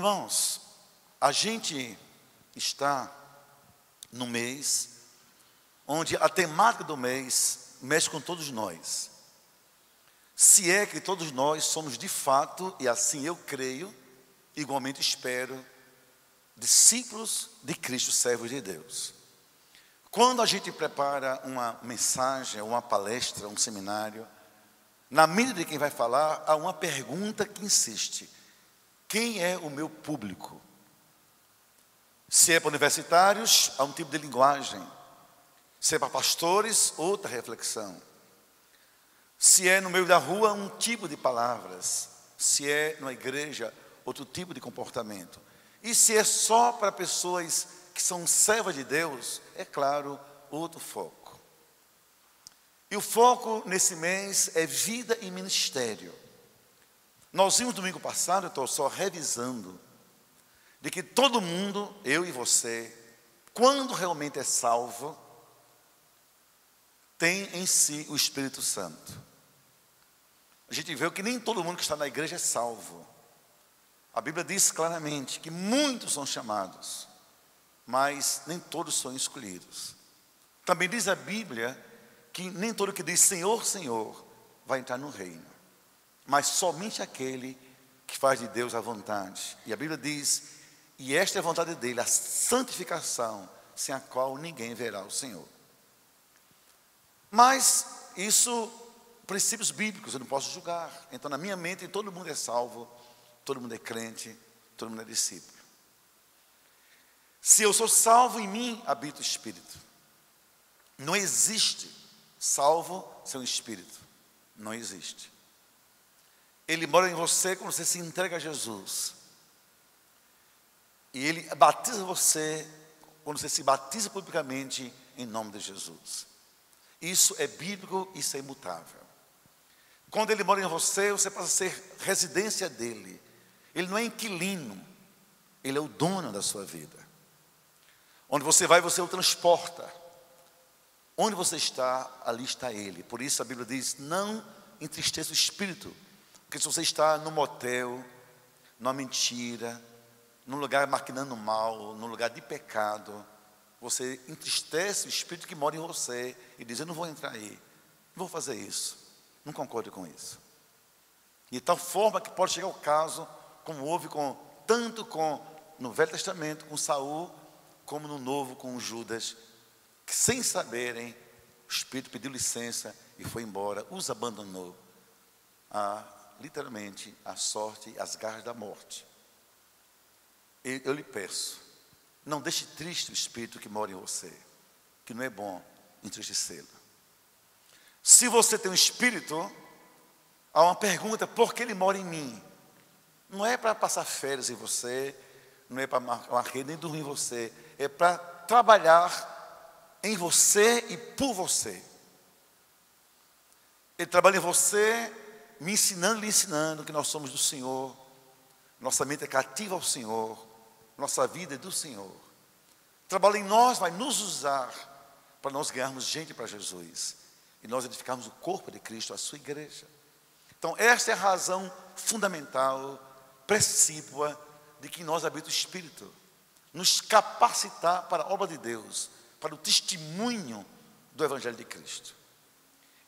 Irmãos, a gente está no mês onde a temática do mês mexe com todos nós. Se é que todos nós somos de fato, e assim eu creio, igualmente espero, discípulos de Cristo, servos de Deus. Quando a gente prepara uma mensagem, uma palestra, um seminário, na medida de quem vai falar, há uma pergunta que insiste: quem é o meu público? Se é para universitários, há um tipo de linguagem. Se é para pastores, outra reflexão. Se é no meio da rua, um tipo de palavras. Se é numa igreja, outro tipo de comportamento. E se é só para pessoas que são servas de Deus, é claro, outro foco. E o foco nesse mês é vida e ministério. Nós vimos domingo passado, eu estou só revisando, de que todo mundo, eu e você, quando realmente é salvo, tem em si o Espírito Santo. A gente vê que nem todo mundo que está na igreja é salvo. A Bíblia diz claramente que muitos são chamados, mas nem todos são escolhidos. Também diz a Bíblia que nem todo que diz Senhor, Senhor vai entrar no reino, mas somente aquele que faz de Deus a vontade. E a Bíblia diz: e esta é a vontade dele, a santificação, sem a qual ninguém verá o Senhor. Mas isso, princípios bíblicos, eu não posso julgar. Então na minha mente todo mundo é salvo, todo mundo é crente, todo mundo é discípulo. Se eu sou salvo, em mim habita o Espírito. Não existe salvo sem o Espírito. Não existe. Ele mora em você quando você se entrega a Jesus. E Ele batiza você quando você se batiza publicamente em nome de Jesus. Isso é bíblico, isso é imutável. Quando Ele mora em você, você passa a ser residência dEle. Ele não é inquilino, Ele é o dono da sua vida. Onde você vai, você o transporta. Onde você está, ali está Ele. Por isso a Bíblia diz: não entristeça o espírito. Porque se você está no motel, numa mentira, num lugar maquinando mal, num lugar de pecado, você entristece o espírito que mora em você e diz: eu não vou entrar aí, não vou fazer isso, não concordo com isso. E de tal forma que pode chegar o caso, como houve tanto no Velho Testamento com Saul, como no Novo com Judas, que sem saberem, o espírito pediu licença e foi embora, os abandonou literalmente a sorte, as garras da morte. Eu lhe peço, não deixe triste o espírito que mora em você, que não é bom entristecê-lo. Se você tem um espírito, há uma pergunta: por que ele mora em mim? Não é para passar férias em você, não é para marcar rede nem dormir em você, é para trabalhar em você e por você. Ele trabalha em você, me ensinando, lhe ensinando que nós somos do Senhor, nossa mente é cativa ao Senhor, nossa vida é do Senhor. Trabalha em nós, vai nos usar para nós ganharmos gente para Jesus e nós edificarmos o corpo de Cristo, a sua igreja. Então esta é a razão fundamental, precípua, de que nós habita o Espírito, nos capacitar para a obra de Deus, para o testemunho do Evangelho de Cristo.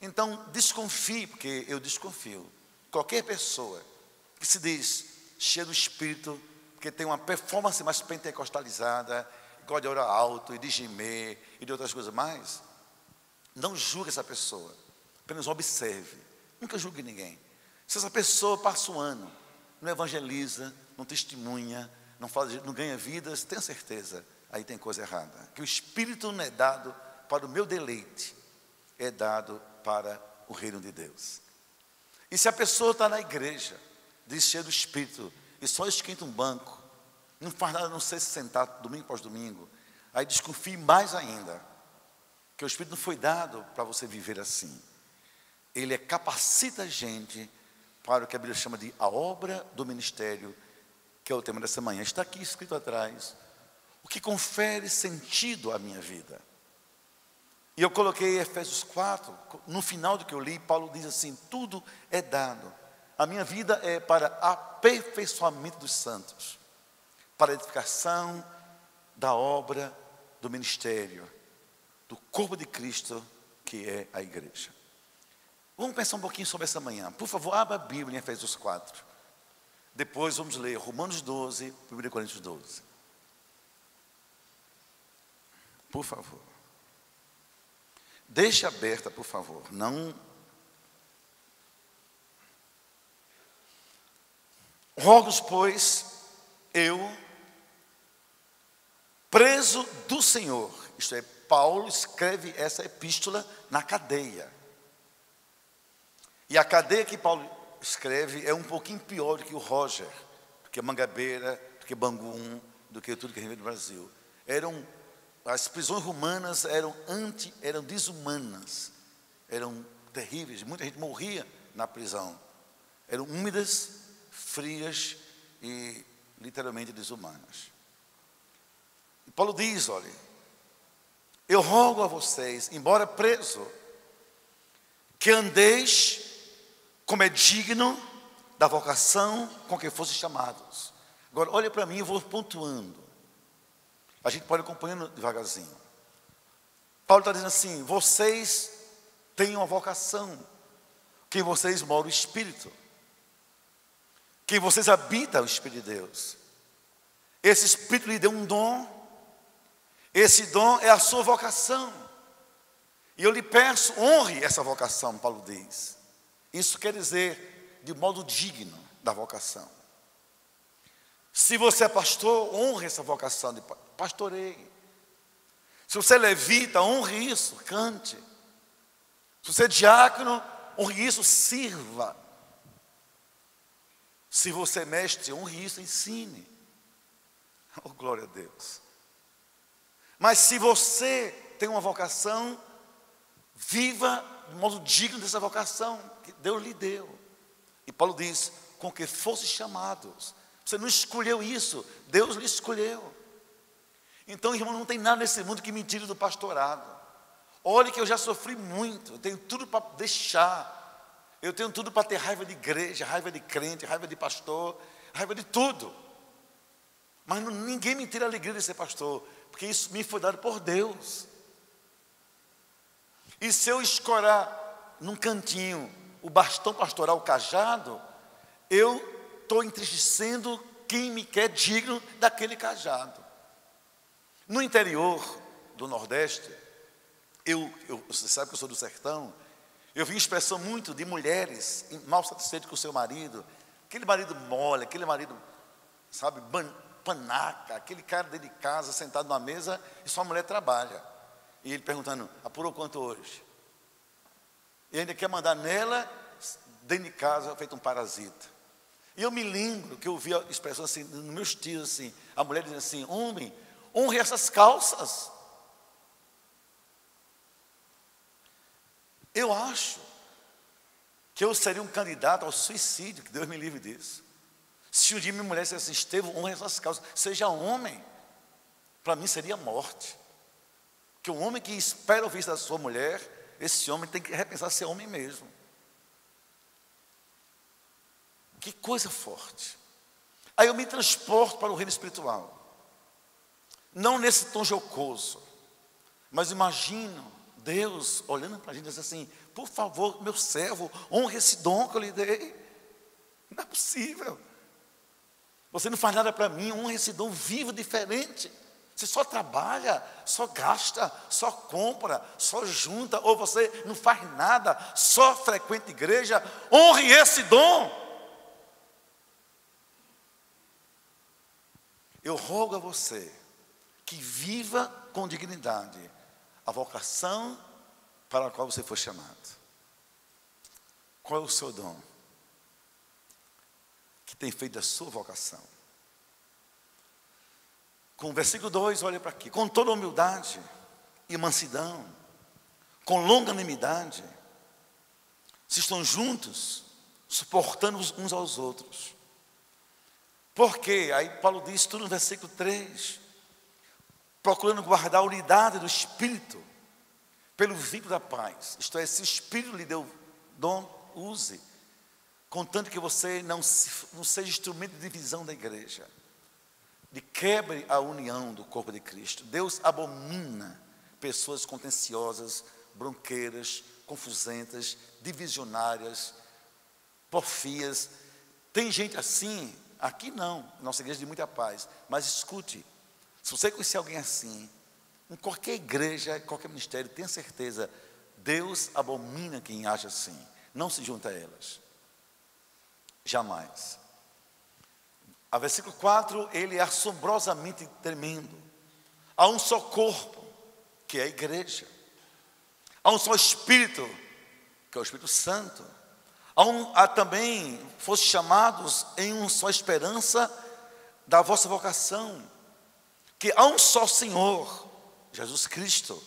Então desconfie, porque eu desconfio, qualquer pessoa que se diz cheia do Espírito, que tem uma performance mais pentecostalizada, gosta de orar alto e de gemer e de outras coisas mais, não julgue essa pessoa, apenas observe, nunca julgue ninguém. Se essa pessoa passa um ano, não evangeliza, não testemunha, não ganha vidas, tenha certeza, aí tem coisa errada. Que o Espírito não é dado para o meu deleite, é dado para o reino de Deus. E se a pessoa está na igreja, diz cheia do Espírito, e só esquenta um banco, não faz nada a não ser se sentar domingo após domingo, aí desconfie mais ainda, que o Espírito não foi dado para você viver assim. Ele capacita a gente para o que a Bíblia chama de a obra do ministério, que é o tema dessa manhã. Está aqui escrito atrás, o que confere sentido à minha vida. E eu coloquei Efésios 4, no final do que eu li, Paulo diz assim: tudo é dado. A minha vida é para aperfeiçoamento dos santos. para a edificação da obra do ministério, do corpo de Cristo, que é a igreja. Vamos pensar um pouquinho sobre essa manhã. Por favor, abra a Bíblia em Efésios 4. Depois vamos ler Romanos 12, 1 Coríntios 12. Por favor. Deixe aberta, por favor. Não. Rogo-vos, pois, eu, preso do Senhor. Isto é, Paulo escreve essa epístola na cadeia. E a cadeia que Paulo escreve é um pouquinho pior do que o Roger, do que Mangabeira, do que Bangu, do que tudo que a gente vê no Brasil. As prisões romanas eram desumanas, eram terríveis, muita gente morria na prisão. Eram úmidas, frias e literalmente desumanas. E Paulo diz, olha, eu rogo a vocês, embora preso, que andeis como é digno da vocação com que fossem chamados. Agora, olha para mim, eu vou pontuando. A gente pode acompanhando devagarzinho. Paulo está dizendo assim, vocês têm uma vocação, que em vocês mora o Espírito, que em vocês habita o Espírito de Deus. Esse Espírito lhe deu um dom, esse dom é a sua vocação. E eu lhe peço, honre essa vocação, Paulo diz. Isso quer dizer, de modo digno da vocação. Se você é pastor, honre essa vocação de pastoreio. Se você é levita, honre isso, cante. Se você é diácono, honre isso, sirva. Se você é mestre, honre isso, ensine. Oh, glória a Deus. Mas se você tem uma vocação, viva de modo digno dessa vocação que Deus lhe deu. E Paulo diz, com que fosse chamados. Você não escolheu isso, Deus lhe escolheu. Então, irmão, não tem nada nesse mundo que me tire do pastorado. Olhe que eu já sofri muito, eu tenho tudo para deixar. Eu tenho tudo para ter raiva de igreja, raiva de crente, raiva de pastor, raiva de tudo. Mas ninguém me tira a alegria de ser pastor, porque isso me foi dado por Deus. E se eu escorar num cantinho o bastão pastoral, o cajado, eu estou entristecendo quem me quer digno daquele cajado. No interior do Nordeste, você sabe que eu sou do sertão, eu vi expressão muito de mulheres mal satisfeitas com o seu marido, aquele marido mole, aquele marido, sabe, panaca, aquele cara dentro de casa, sentado numa mesa, e sua mulher trabalha. E ele perguntando, apurou quanto hoje? E ainda quer mandar nela, dentro de casa, feito um parasita. E eu me lembro que eu vi a expressão assim, nos meus tios assim, a mulher dizendo assim, homem, honre essas calças. Eu acho que eu seria um candidato ao suicídio, que Deus me livre disso. Se um dia minha mulher dissesse assim, Estevão, honre essas calças, seja homem, para mim seria morte. Porque um homem que espera ouvir da sua mulher, esse homem tem que repensar ser homem mesmo. Que coisa forte. Aí eu me transporto para o reino espiritual. Não nesse tom jocoso, mas imagino Deus olhando para a gente e dizendo assim, por favor, meu servo, honre esse dom que eu lhe dei. Não é possível. Você não faz nada para mim, honre esse dom, viva diferente. Você só trabalha, só gasta, só compra, só junta, ou você não faz nada, só frequenta igreja, honre esse dom. Eu rogo a você que viva com dignidade a vocação para a qual você foi chamado. Qual é o seu dom que tem feito a sua vocação? Com o versículo 2, olha para aqui. Com toda humildade e mansidão, com longanimidade, se estão juntos, suportando uns aos outros. Por quê? Aí Paulo diz tudo no versículo 3. Procurando guardar a unidade do Espírito, pelo vínculo da paz. Isto é, se o Espírito lhe deu dom, use. Contanto que você não seja instrumento de divisão da igreja. de quebre a união do corpo de Cristo. Deus abomina pessoas contenciosas, bronqueiras, confusentas, divisionárias, porfias. Tem gente assim, aqui não, nossa igreja de muita paz. Mas escute, se você conhecer alguém assim, em qualquer igreja, em qualquer ministério, tenha certeza, Deus abomina quem age assim. Não se junta a elas. Jamais. A versículo 4, ele é assombrosamente tremendo. Há um só corpo, que é a igreja. Há um só Espírito, que é o Espírito Santo. Há também, foste chamados em uma só esperança da vossa vocação. Que há um só Senhor, Jesus Cristo.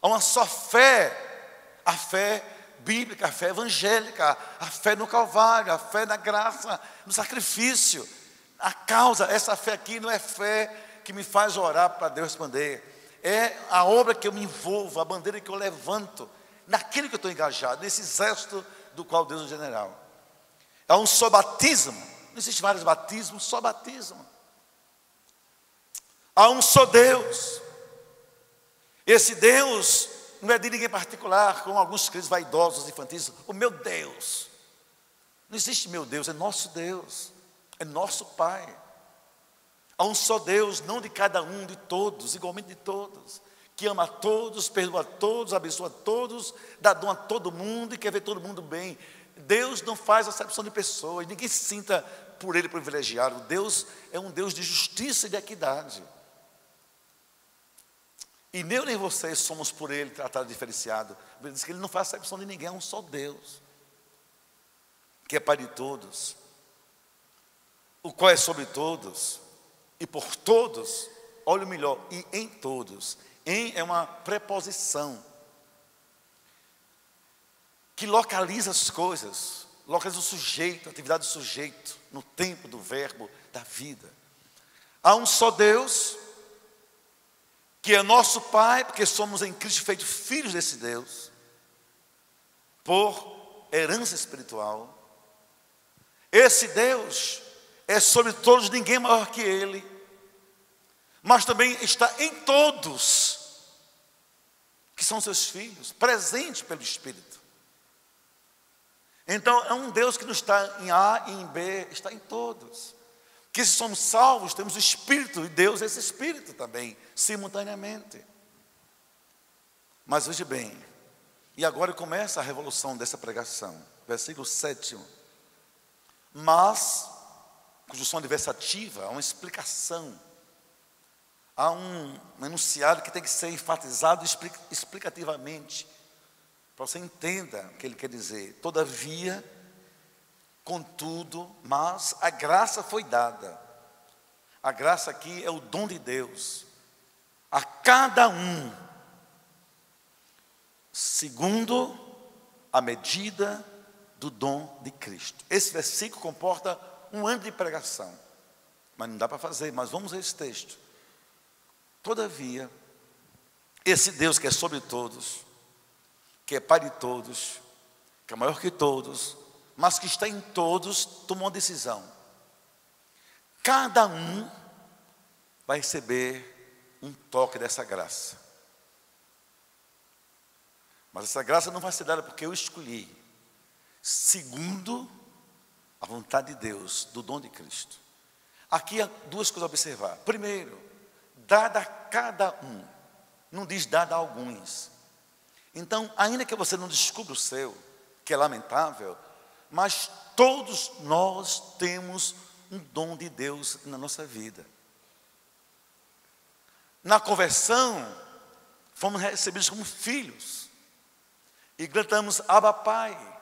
Há uma só fé, a fé bíblica, a fé evangélica, a fé no Calvário, a fé na graça, no sacrifício. A causa, essa fé aqui não é fé que me faz orar para Deus responder. É a obra que eu me envolvo, a bandeira que eu levanto, naquilo que eu estou engajado, nesse exército do qual Deus é o general. Há um só batismo, não existem vários batismos, só batismo. Há um só Deus. Esse Deus não é de ninguém particular, como alguns crentes vaidosos, infantis. O meu Deus. Não existe meu Deus, é nosso Deus. É nosso Pai. Há um só Deus, não de cada um, de todos, igualmente de todos, que ama a todos, perdoa a todos, abençoa a todos, dá dom a todo mundo e quer ver todo mundo bem. Deus não faz acepção de pessoas, ninguém se sinta por Ele privilegiado. Deus é um Deus de justiça e de equidade. E nem eu nem vocês somos por Ele tratados diferenciado. Ele diz que Ele não faz acepção de ninguém, é um só Deus, que é Pai de todos, o qual é sobre todos, e por todos, olha o melhor, e em todos. Em é uma preposição, que localiza as coisas, localiza o sujeito, a atividade do sujeito, no tempo do verbo, da vida. Há um só Deus, que é nosso Pai, porque somos em Cristo feitos filhos desse Deus, por herança espiritual. Esse Deus é sobre todos, ninguém maior que Ele, mas também está em todos, que são seus filhos, presente pelo Espírito. Então é um Deus que não está em A e em B, está em todos. Que se somos salvos, temos o Espírito, e Deus é esse Espírito também, simultaneamente. Mas veja bem, e agora começa a revolução dessa pregação, versículo 7. Mas, conjunção adversativa, há uma explicação, há um enunciado que tem que ser enfatizado explicativamente, para você entenda o que ele quer dizer. Todavia, contudo, mas a graça foi dada. A graça aqui é o dom de Deus a cada um, segundo a medida do dom de Cristo. Esse versículo comporta um ano de pregação, mas não dá para fazer, mas vamos a esse texto. Todavia, esse Deus que é sobre todos, que é Pai de todos, que é maior que todos, mas que está em todos, tomou uma decisão. Cada um vai receber um toque dessa graça. Mas essa graça não vai ser dada porque eu escolhi, segundo a vontade de Deus, do dom de Cristo. Aqui há duas coisas a observar. Primeiro, dada a cada um, não diz dada a alguns. Então, ainda que você não descubra o seu, que é lamentável, mas todos nós temos um dom de Deus na nossa vida. Na conversão, fomos recebidos como filhos e gritamos, Abba Pai.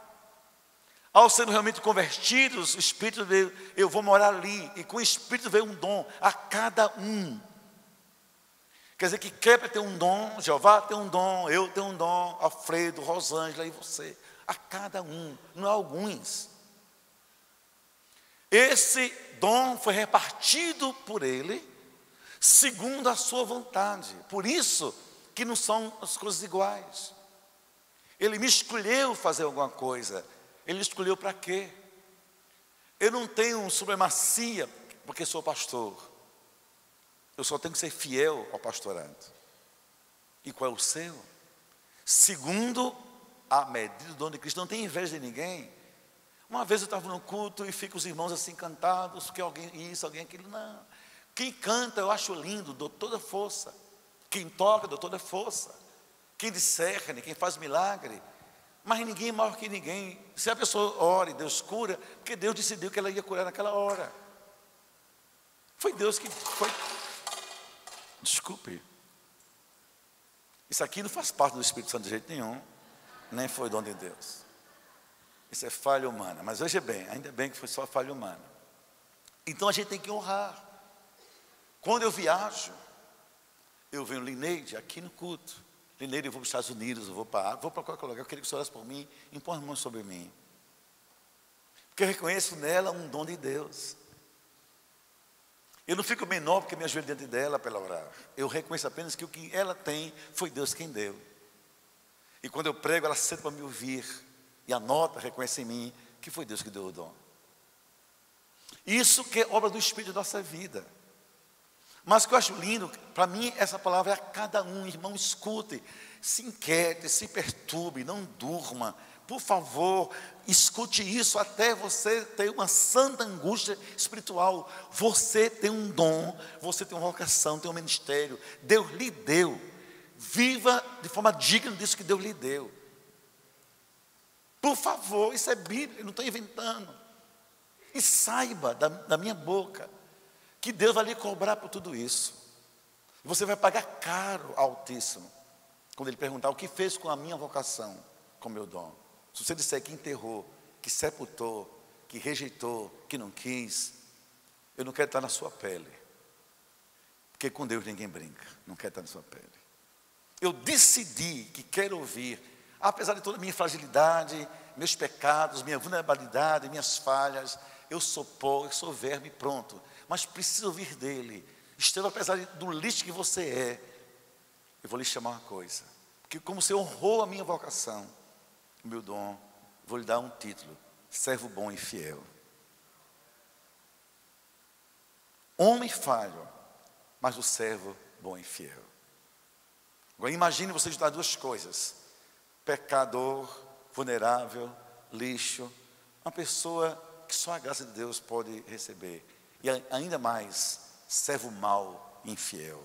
Ao sermos realmente convertidos, o Espírito veio, eu vou morar ali, e com o Espírito veio um dom a cada um. Quer dizer que Kepler tem um dom, Jeová tem um dom, eu tenho um dom, Alfredo, Rosângela e você. A cada um, não a alguns. Esse dom foi repartido por Ele, segundo a sua vontade. Por isso que não são as coisas iguais. Ele me escolheu fazer alguma coisa. Ele escolheu para quê? Eu não tenho supremacia porque sou pastor. Eu só tenho que ser fiel ao pastorado. E qual é o seu? Segundo a medida do dom de Cristo. Não tem inveja de ninguém. Uma vez eu estava no culto e ficam os irmãos assim encantados, que alguém isso, alguém aquilo. Não. Quem canta eu acho lindo, dou toda força. Quem toca, dou toda força. Quem discerne, quem faz milagre. Mas ninguém é maior que ninguém. Se a pessoa ora e Deus cura, porque Deus decidiu que ela ia curar naquela hora. Foi Deus que foi. Desculpe. Isso aqui não faz parte do Espírito Santo de jeito nenhum. Nem foi dom de Deus. Isso é falha humana. Mas veja bem, ainda bem que foi só falha humana. Então a gente tem que honrar. Quando eu viajo, eu venho Lineide aqui no culto. Lineide, eu vou para os Estados Unidos, eu vou para qualquer lugar. Eu queria que você orasse por mim, impõe as mãos sobre mim. Porque eu reconheço nela um dom de Deus. Eu não fico menor porque me ajoelho diante dela para ela orar. Eu reconheço apenas que o que ela tem foi Deus quem deu. E quando eu prego, ela senta para me ouvir. E anota, reconhece em mim que foi Deus que deu o dom. Isso que é obra do Espírito da nossa vida. Mas o que eu acho lindo, para mim essa palavra é a cada um. Irmão, escute, se inquiete, se perturbe, não durma. Por favor, escute isso até você ter uma santa angústia espiritual. Você tem um dom, você tem uma vocação, tem um ministério. Deus lhe deu. Viva de forma digna disso que Deus lhe deu. Por favor, isso é Bíblia, eu não estou inventando. E saiba da minha boca que Deus vai lhe cobrar por tudo isso. Você vai pagar caro, altíssimo, quando Ele perguntar o que fez com a minha vocação, com o meu dom. Se você disser que enterrou, que sepultou, que rejeitou, que não quis, eu não quero estar na sua pele. Porque com Deus ninguém brinca, não quero estar na sua pele. Eu decidi que quero ouvir, apesar de toda a minha fragilidade, meus pecados, minha vulnerabilidade, minhas falhas, eu sou pó, eu sou verme, pronto. Mas preciso ouvir dele. Estevam, apesar do lixo que você é, eu vou lhe chamar uma coisa. Porque como você honrou a minha vocação, o meu dom, vou lhe dar um título: servo bom e fiel. Homem falho, mas o servo bom e fiel. Agora imagine você juntar duas coisas: pecador, vulnerável, lixo, uma pessoa que só a graça de Deus pode receber. E ainda mais, servo mau e infiel.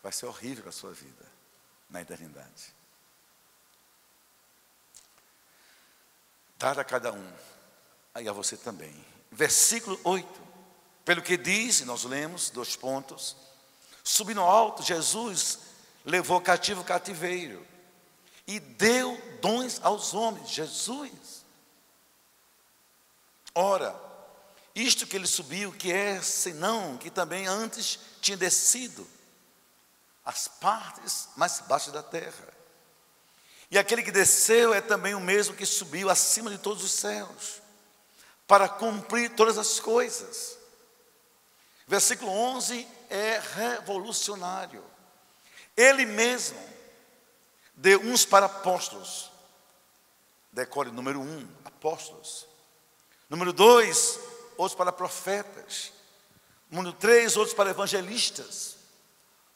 Vai ser horrível a sua vida na eternidade. Dar a cada um, aí a você também. Versículo 8. Pelo que diz, nós lemos, 2 pontos. Subindo ao alto, Jesus levou cativo o cativeiro e deu dons aos homens. Jesus. Ora, isto que ele subiu, que é senão que também antes tinha descido as partes mais baixas da terra. E aquele que desceu é também o mesmo que subiu acima de todos os céus, para cumprir todas as coisas. Versículo 11 é revolucionário. Ele mesmo deu uns para apóstolos. Decore número 1, apóstolos. Número 2, outros para profetas. Número 3, outros para evangelistas.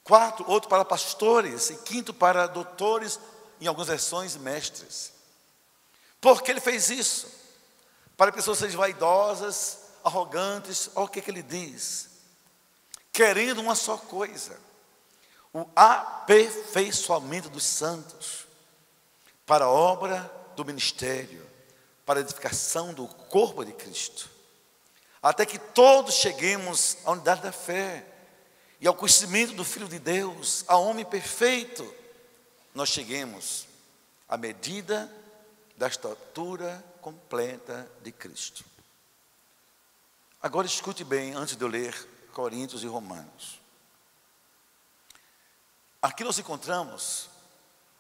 4, outros para pastores. E 5, para doutores, em algumas versões, mestres. Por que ele fez isso? Para que pessoas sejam vaidosas, arrogantes. Olha o que ele diz: querendo uma só coisa, o aperfeiçoamento dos santos, para a obra do ministério, para a edificação do corpo de Cristo, até que todos cheguemos à unidade da fé e ao conhecimento do Filho de Deus, ao homem perfeito, nós cheguemos à medida da estatura completa de Cristo. Agora escute bem, antes de eu ler Coríntios e Romanos. Aqui nós encontramos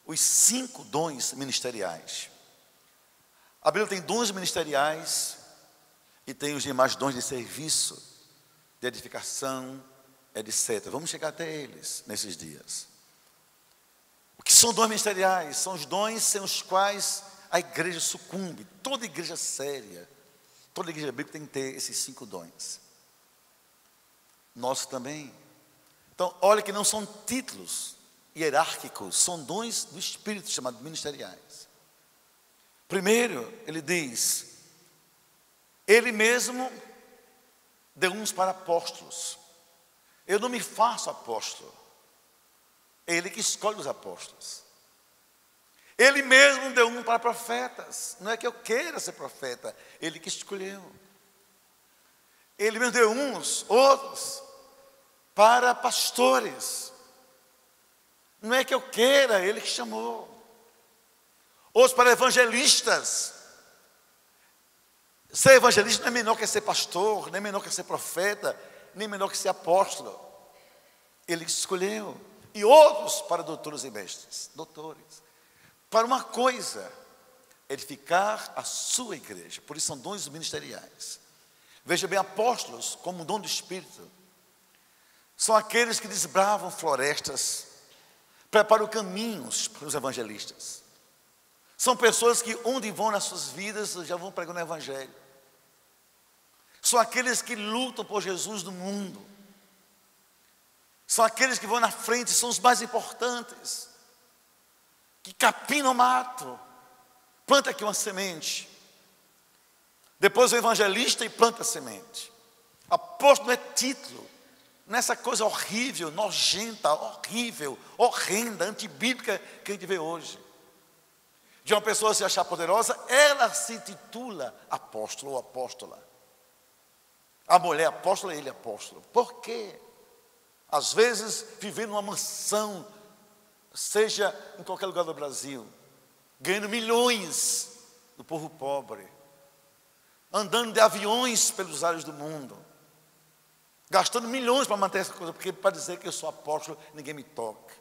os 5 dons ministeriais. A Bíblia tem dons ministeriais e tem os demais dons de serviço, de edificação, etc. Vamos chegar até eles nesses dias. O que são dons ministeriais? São os dons sem os quais a igreja sucumbe. Toda igreja séria, toda igreja bíblica tem que ter esses 5 dons. Nós também. Então, olha que não são títulos hierárquicos, são dons do Espírito chamados ministeriais. Primeiro, ele diz, ele mesmo deu uns para apóstolos. Eu não me faço apóstolo, é ele que escolhe os apóstolos. Ele mesmo deu um para profetas, não é que eu queira ser profeta, ele que escolheu. Ele mesmo deu uns, outros, para pastores, não é que eu queira, ele que chamou. Outros para evangelistas. Ser evangelista não é menor que ser pastor, nem menor que ser profeta, nem menor que ser apóstolo. Ele escolheu. E outros para doutores e mestres, doutores. Para uma coisa, edificar a sua igreja. Por isso são dons ministeriais. Veja bem, apóstolos, como um dom do Espírito, são aqueles que desbravam florestas, preparam caminhos para os evangelistas. São pessoas que onde vão nas suas vidas já vão pregando o evangelho. São aqueles que lutam por Jesus no mundo. São aqueles que vão na frente, são os mais importantes. Que capinam o mato. Planta aqui uma semente. Depois o evangelista e planta a semente. Apóstolo não é título. Nessa coisa horrível, nojenta, horrível, horrenda, antibíblica que a gente vê hoje. De uma pessoa se achar poderosa, ela se titula apóstolo ou apóstola. A mulher apóstola, ele apóstolo. Por quê? Às vezes, vivendo numa mansão, seja em qualquer lugar do Brasil, ganhando milhões do povo pobre, andando de aviões pelos ares do mundo, gastando milhões para manter essa coisa, porque para dizer que eu sou apóstolo, ninguém me toca.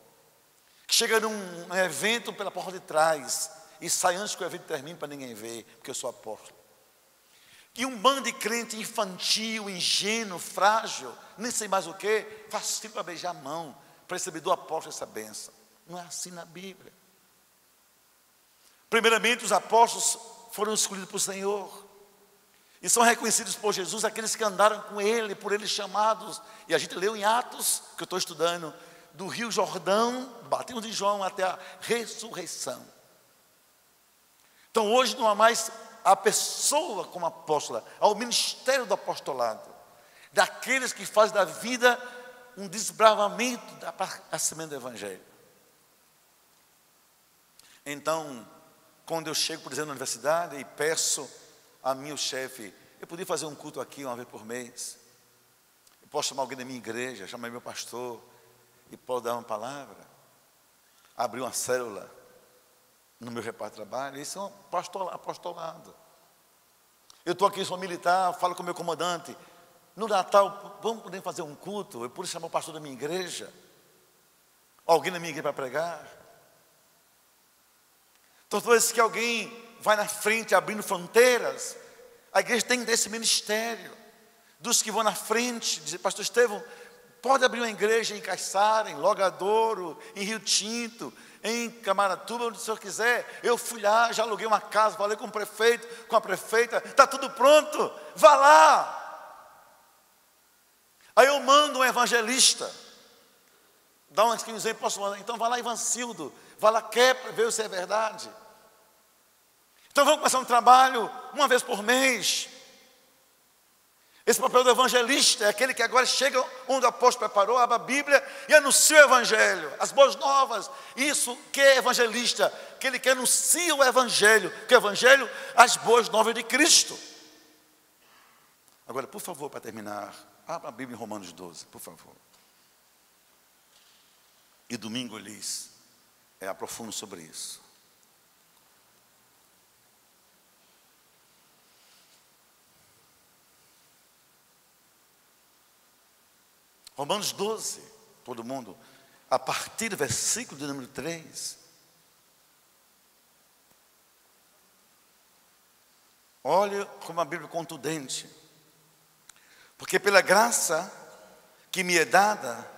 Chega num evento pela porta de trás e sai antes que o evento termine para ninguém ver, porque eu sou apóstolo. E um bando de crente infantil, ingênuo, frágil, nem sei mais o que, faz filho para beijar a mão, para receber do apóstolo essa bênção. Não é assim na Bíblia. Primeiramente, os apóstolos foram escolhidos por Senhor. E são reconhecidos por Jesus aqueles que andaram com Ele, por Ele chamados. E a gente leu em Atos, que eu estou estudando, do Rio Jordão, do batismo de João até a ressurreição. Então hoje não há mais a pessoa como apóstola, há o ministério do apostolado. Daqueles que fazem da vida um desbravamento da semente do Evangelho. Então, quando eu chego, por exemplo, na universidade e peço a meu chefe, eu podia fazer um culto aqui uma vez por mês. Eu posso chamar alguém da minha igreja, chamar meu pastor, e posso dar uma palavra, abrir uma célula no meu reparto de trabalho. Isso é um apostolado. Eu estou aqui, sou militar, falo com o meu comandante. No Natal, vamos poder fazer um culto? Eu pude chamar o pastor da minha igreja, alguém da minha igreja para pregar. Então, toda vez que alguém vai na frente abrindo fronteiras, a igreja tem desse ministério, dos que vão na frente, dizer, pastor Estevão, pode abrir uma igreja em Caiçara, em Logadouro, em Rio Tinto, em Camaratuba, onde o senhor quiser. Eu fui lá, já aluguei uma casa, falei com o prefeito, com a prefeita, está tudo pronto, vá lá. Aí eu mando um evangelista, dá um exemplo, posso mandar, então vá lá Ivancildo, vá lá Kepler, ver se é verdade. Então vamos começar um trabalho uma vez por mês. Esse papel do evangelista é aquele que agora chega onde o apóstolo preparou, abre a Bíblia e anuncia o evangelho, as boas novas. Isso que é evangelista, aquele que anuncia o evangelho, que é o evangelho, as boas novas de Cristo. Agora, por favor, para terminar, abra a Bíblia em Romanos 12, por favor. E domingo eu lhes aprofundo sobre isso. Romanos 12, todo mundo, a partir do versículo de número 3. Olha como a Bíblia é contundente. Porque pela graça que me é dada,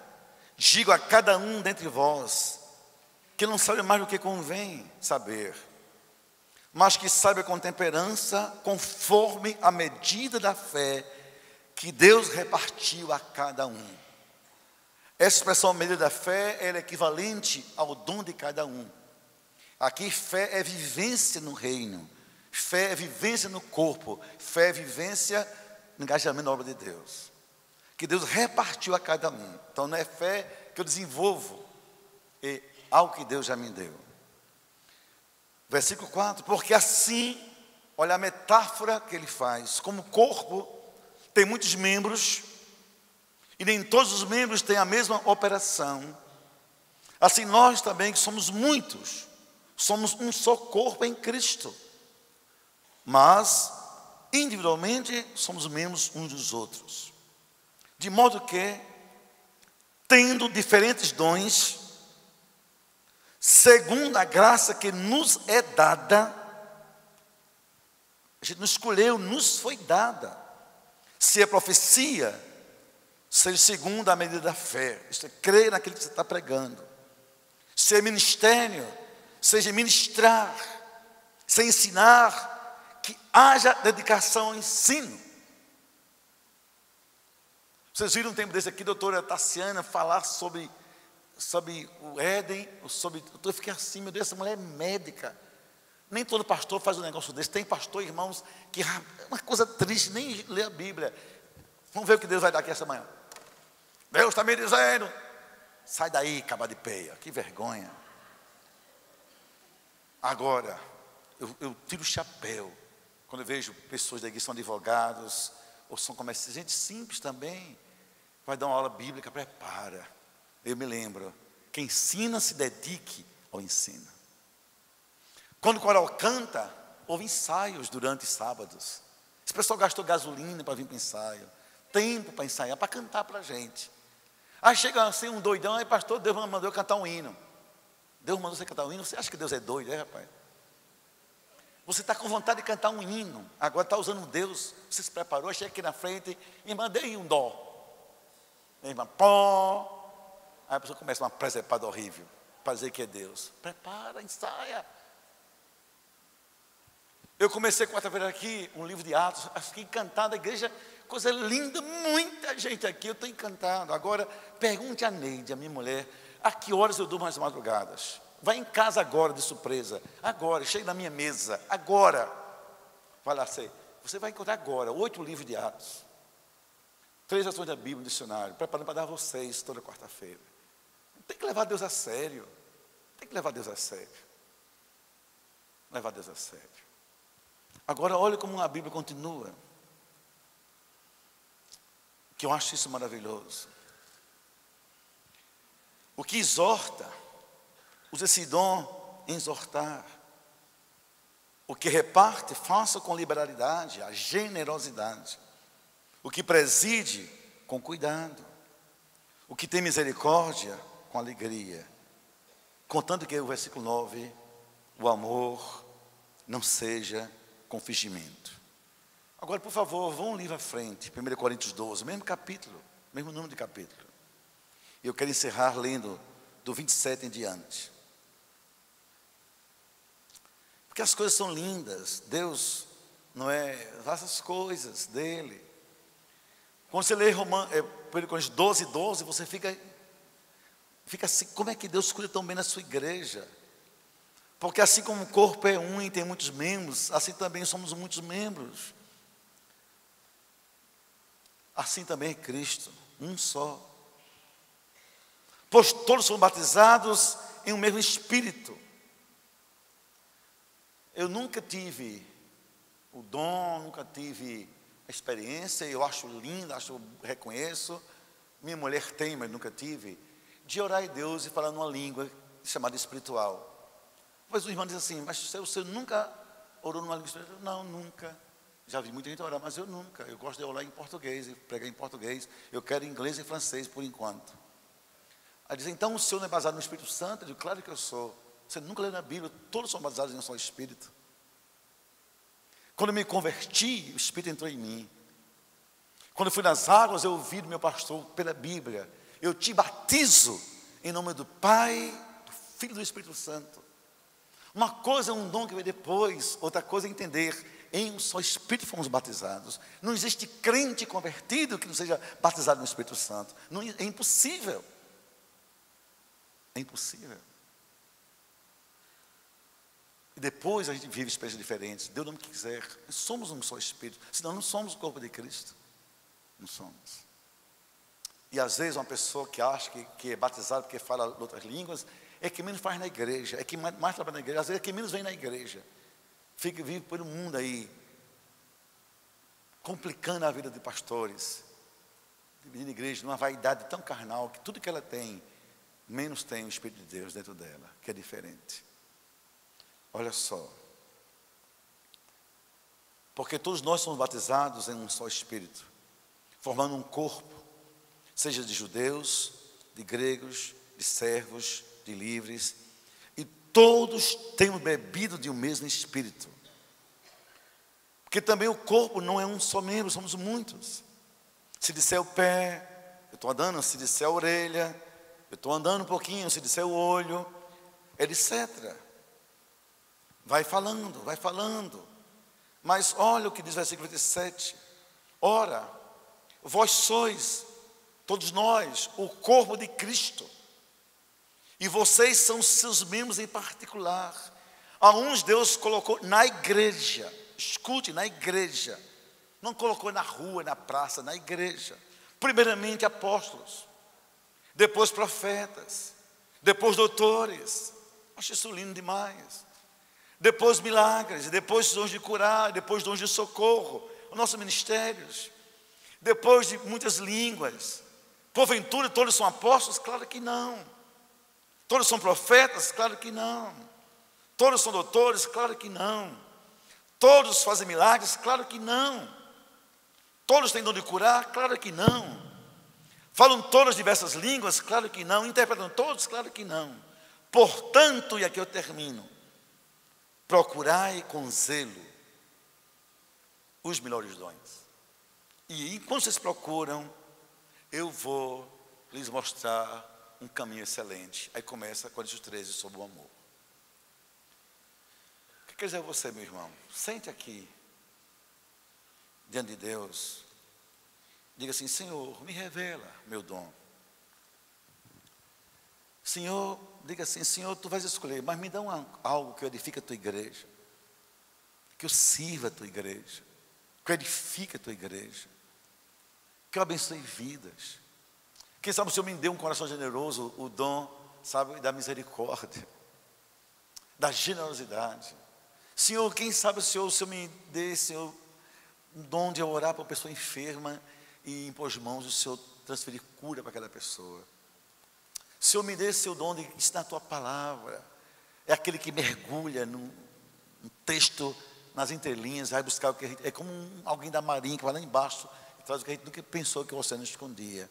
digo a cada um dentre vós, que não sabe mais do que convém saber, mas que saiba com temperança, conforme a medida da fé que Deus repartiu a cada um. Essa expressão medida da fé, ela é equivalente ao dom de cada um. Aqui fé é vivência no reino, fé é vivência no corpo, fé é vivência no engajamento na obra de Deus, que Deus repartiu a cada um. Então não é fé que eu desenvolvo, é algo que Deus já me deu. Versículo 4, porque assim, olha a metáfora que ele faz, como o corpo tem muitos membros, e nem todos os membros têm a mesma operação, assim nós também, que somos muitos, somos um só corpo em Cristo, mas individualmente somos membros uns dos outros, de modo que, tendo diferentes dons, segundo a graça que nos é dada, a gente não escolheu, nos foi dada. Se é profecia, seja segundo a medida da fé, isto é, crer naquilo que você está pregando. Se é ministério, seja ministrar, se é ensinar, que haja dedicação ao ensino. Vocês viram um tempo desse aqui, a doutora Tassiana, falar sobre o Éden, eu fiquei assim, meu Deus, essa mulher é médica. Nem todo pastor faz um negócio desse. Tem pastor, irmãos, que é uma coisa triste, nem lê a Bíblia. Vamos ver o que Deus vai dar aqui essa manhã. Deus está me dizendo, sai daí, caba de peia, que vergonha. Agora, eu tiro o chapéu, quando eu vejo pessoas daqui que são advogados, ou são comerciantes, gente simples também, vai dar uma aula bíblica, prepara. Eu me lembro, quem ensina se dedique ao ensino. Quando o coral canta, houve ensaios durante sábados. Esse pessoal gastou gasolina para vir para o ensaio, tempo para ensaiar, para cantar para a gente. Aí chega assim um doidão, aí pastor, Deus mandou eu cantar um hino. Deus mandou você cantar um hino, você acha que Deus é doido, rapaz? Você está com vontade de cantar um hino, agora está usando um Deus, você se preparou, chega aqui na frente, e mandei um dó. Irmã, pó. Aí a pessoa começa uma presepada horrível, para dizer que é Deus. Prepara, ensaia. Eu comecei quarta-feira aqui, um livro de Atos, fiquei encantado, a igreja, coisa linda, muita gente aqui, eu estou encantado. Agora, pergunte a Neide, a minha mulher, a que horas eu durmo as madrugadas? Vai em casa agora, de surpresa, agora, chega na minha mesa, agora. Vai lá, você vai encontrar agora 8 livros de Atos, 3 ações da Bíblia no dicionário, preparando para dar a vocês toda quarta-feira. Tem que levar Deus a sério, tem que levar Deus a sério. Levar Deus a sério. Agora, olha como a Bíblia continua, que eu acho isso maravilhoso. O que exorta, usa esse dom em exortar. O que reparte, faça com liberalidade, a generosidade. O que preside, com cuidado. O que tem misericórdia, com alegria. Contanto que o versículo 9, o amor não seja com fingimento. Agora, por favor, vão um livro à frente, 1 Coríntios 12, mesmo capítulo, mesmo número de capítulo. Eu quero encerrar lendo do 27 em diante. Porque as coisas são lindas, Deus não faz as coisas dele. Quando você lê 1 Coríntios 12, 12, você fica assim, como é que Deus cuida tão bem na sua igreja? Porque assim como o corpo é um e tem muitos membros, assim também somos muitos membros. Assim também é Cristo, um só. Pois todos são batizados em um mesmo Espírito. Eu nunca tive o dom, nunca tive a experiência, eu acho linda, reconheço. Minha mulher tem, mas nunca tive, de orar a Deus e falar numa língua chamada espiritual. Mas o irmão diz assim, mas você nunca orou numa língua espiritual? Não, nunca. Já vi muita gente orar, mas eu nunca. Eu gosto de orar em português, e pregar em português. Eu quero inglês e francês por enquanto. Aí diz, então o senhor não é baseado no Espírito Santo? Eu digo, claro que eu sou. Você nunca leu na Bíblia, todos são baseados em um só Espírito. Quando eu me converti, o Espírito entrou em mim. Quando eu fui nas águas, eu ouvi do meu pastor pela Bíblia, eu te batizo em nome do Pai, do Filho e do Espírito Santo. Uma coisa é um dom que vem depois, outra coisa é entender, em um só Espírito fomos batizados. Não existe crente convertido que não seja batizado no Espírito Santo. Não, é impossível. É impossível. E depois a gente vive experiências diferentes. Deus não quiser. Somos um só Espírito. Senão não somos o corpo de Cristo. Não somos. E às vezes uma pessoa que acha que é batizada porque fala outras línguas, é quem menos faz na igreja, é quem mais trabalha na igreja, às vezes é quem menos vem na igreja. Vive pelo mundo aí, complicando a vida de pastores, dividindo a igreja numa vaidade tão carnal, que tudo que ela tem, menos tem o Espírito de Deus dentro dela, que é diferente. Olha só. Porque todos nós somos batizados em um só Espírito, formando um corpo, seja de judeus, de gregos, de servos, de livres, e todos temos bebido de um mesmo Espírito. Porque também o corpo não é um só membro, somos muitos. Se disser o pé, eu estou andando, se disser a orelha, eu estou andando um pouquinho, se disser o olho, etc. Vai falando. Mas olha o que diz o versículo 27. Ora, vós sois, todos nós, o corpo de Cristo. E vocês são seus membros em particular. A uns Deus colocou na igreja. Escute, na igreja. Não colocou na rua, na praça, na igreja. Primeiramente apóstolos. Depois profetas. Depois doutores. Acho isso lindo demais. Depois milagres, depois dons de curar, depois dons de socorro, os nossos ministérios, depois de muitas línguas. Porventura todos são apóstolos? Claro que não. Todos são profetas? Claro que não. Todos são doutores? Claro que não. Todos fazem milagres? Claro que não. Todos têm dom de curar? Claro que não. Falam todas diversas línguas? Claro que não. Interpretam todos? Claro que não. Portanto, e aqui eu termino, procurai com zelo os melhores dons. E enquanto vocês procuram, eu vou lhes mostrar um caminho excelente. Aí começa Coríntios 13 sobre o amor. O que quer dizer você, meu irmão? Sente aqui, diante de Deus. Diga assim: Senhor, me revela meu dom. Senhor, diga assim: Senhor, tu vais escolher, mas me dá algo que edifique a tua igreja, que eu sirva a tua igreja, que eu edifique a tua igreja, que eu abençoe vidas. Quem sabe o Senhor me deu um coração generoso, o dom, sabe, da misericórdia, da generosidade. Senhor, quem sabe o Senhor me dê, Senhor, um dom de orar para uma pessoa enferma e impor as mãos, o Senhor transferir cura para aquela pessoa. Senhor, me dê seu dom de ensinar a tua palavra. É aquele que mergulha num texto, nas entrelinhas, vai buscar o que a gente, é como alguém da marinha que vai lá embaixo e traz o que a gente nunca pensou que você não escondia.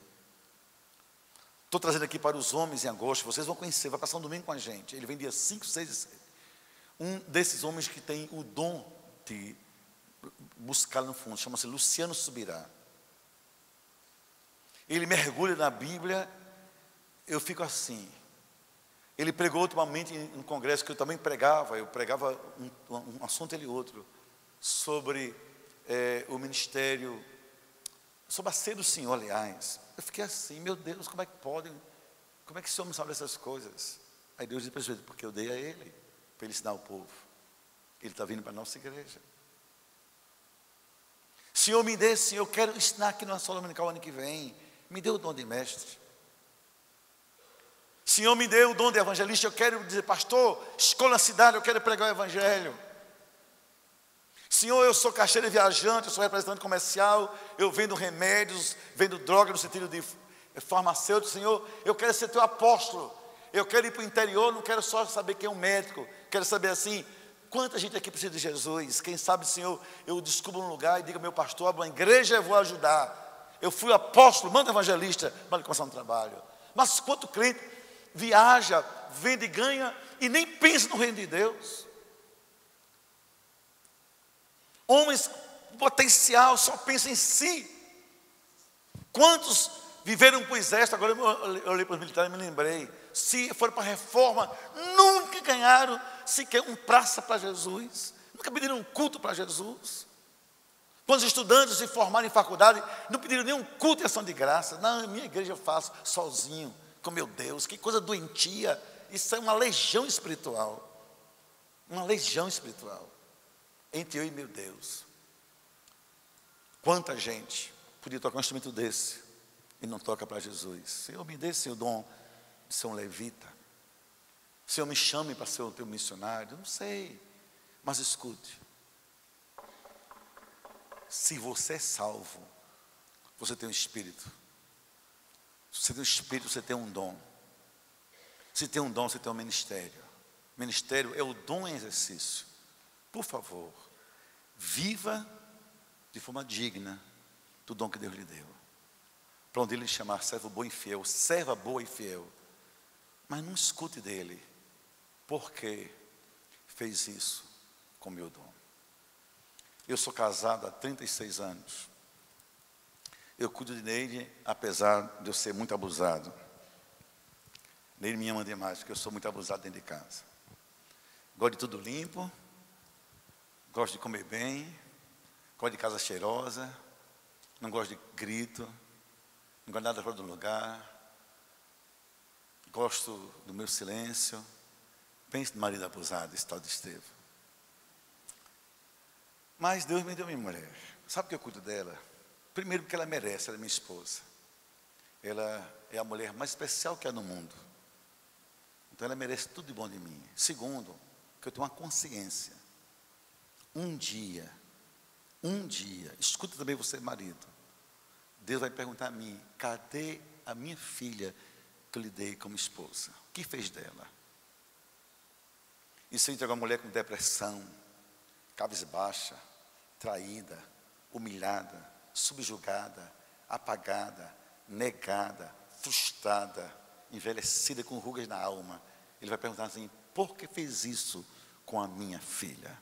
Estou trazendo aqui para os homens em agosto, vocês vão conhecer, vai passar um domingo com a gente. Ele vem dia 5, 6 e 7. Um desses homens que tem o dom de buscar no fundo, chama-se Luciano Subirá. Ele mergulha na Bíblia. Eu fico assim. Ele pregou ultimamente em um congresso que eu também pregava. Eu pregava um assunto e outro sobre o ministério, sobre a ceia do Senhor, aliás. Eu fiquei assim: meu Deus, como é que pode? Como é que esse homem sabe essas coisas? Aí Deus disse para ele: porque eu dei a ele, para ele ensinar ao povo. Ele está vindo para a nossa igreja. Senhor, me dê, Senhor, eu quero ensinar aqui na escola dominical ano que vem. Me dê o dom de mestre. Senhor, me dê o dom de evangelista. Eu quero dizer: pastor, escola na cidade, eu quero pregar o evangelho. Senhor, eu sou caixeiro e viajante, eu sou representante comercial, eu vendo remédios, vendo droga no sentido de farmacêutico. Senhor, eu quero ser teu apóstolo. Eu quero ir para o interior, não quero só saber quem é um médico. Quero saber assim, quanta gente aqui precisa de Jesus. Quem sabe, Senhor, eu descubro um lugar e diga: meu pastor, abra uma igreja, eu vou ajudar. Eu fui apóstolo, manda evangelista, manda começar um trabalho. Mas quanto crente viaja, vende e ganha e nem pensa no reino de Deus. Homens com potencial só pensam em si. Quantos viveram para o exército? Agora eu olhei para os militares e me lembrei. Se foram para a reforma, nunca ganharam sequer um praça para Jesus. Nunca pediram um culto para Jesus. Quando os estudantes se formaram em faculdade, não pediram nenhum culto e ação de graça. Não, minha igreja eu faço sozinho. com meu Deus, que coisa doentia. Isso é uma legião espiritual. Uma legião espiritual entre eu e meu Deus. Quanta gente podia tocar um instrumento desse e não toca para Jesus. Senhor, me dê, Senhor, o dom de ser um levita. Senhor, me chame para ser o teu missionário. Não sei, mas escute. Se você é salvo, você tem um espírito. Se você tem um espírito, você tem um dom. Se tem um dom, você tem um ministério. Ministério é o dom em exercício. Por favor, viva de forma digna do dom que Deus lhe deu. Para onde ele lhe chamar servo bom e fiel, serva boa e fiel. Mas não escute dele, porque fez isso com o meu dom. Eu sou casado há 36 anos. Eu cuido de Neide, apesar de eu ser muito abusado. Neide me ama demais, porque eu sou muito abusado dentro de casa. Gosto de tudo limpo, gosto de comer bem, gosto de casa cheirosa, não gosto de grito, não gosto de nada fora do lugar, gosto do meu silêncio. Pense no marido abusado, esse tal de Estevão. Mas Deus me deu minha mulher. Sabe por que eu cuido dela? Primeiro porque ela merece, ela é minha esposa. Ela é a mulher mais especial que há no mundo. Então ela merece tudo de bom de mim. Segundo, que eu tenho uma consciência. Um dia, escuta também você, marido. Deus vai perguntar a mim, cadê a minha filha que eu lhe dei como esposa? O que fez dela? E se eu entregar uma mulher com depressão, cabisbaixa, traída, humilhada, subjugada, apagada, negada, frustrada, envelhecida com rugas na alma, ele vai perguntar assim, por que fez isso com a minha filha?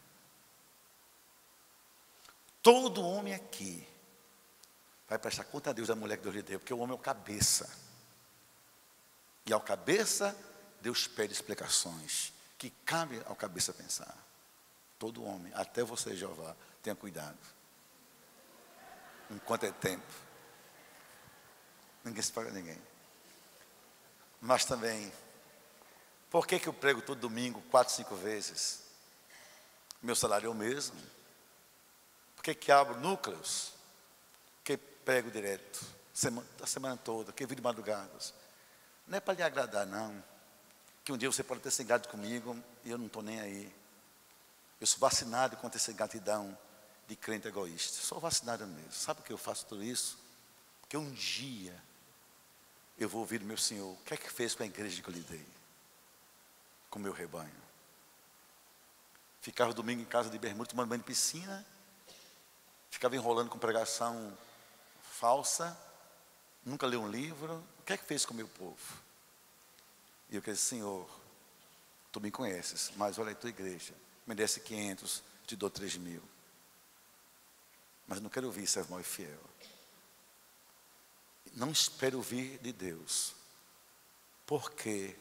Todo homem aqui vai prestar conta a Deus da mulher que Deus lhe deu, porque o homem é o cabeça. E ao cabeça, Deus pede explicações, que cabe ao cabeça pensar. Todo homem, até você, Jeová, tenha cuidado. Enquanto é tempo. Ninguém se paga a ninguém. Mas também, por que eu prego todo domingo 4, 5 vezes? Meu salário é o mesmo. Por que abro núcleos? Por que prego direto? A semana toda, que vivo de madrugadas. Não é para lhe agradar, não. Que um dia você pode ter se enganado comigo e eu não estou nem aí. Eu sou vacinado contra essa gratidão de crente egoísta. Sou vacinado mesmo. Sabe por que eu faço tudo isso? Porque um dia eu vou ouvir do meu Senhor, o que é que fez com a igreja que eu lhe dei? Com o meu rebanho. Ficava domingo em casa de bermuda, tomando banho de piscina. Ficava enrolando com pregação falsa. Nunca leu um livro. O que é que fez com o meu povo? E eu disse, Senhor, tu me conheces, mas olha a tua igreja. Me desse 500, te dou 3.000. Mas não quero ouvir servo mau e fiel. Não espero ouvir de Deus, porque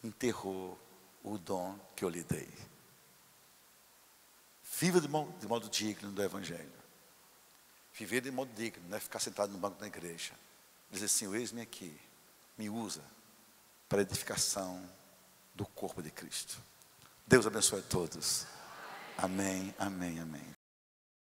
enterrou o dom que eu lhe dei. Viva de modo digno do Evangelho. Viver de modo digno, não é ficar sentado no banco da igreja. Dizer, Senhor, eis-me aqui, me usa para a edificação do corpo de Cristo. Deus abençoe a todos. Amém, amém, amém.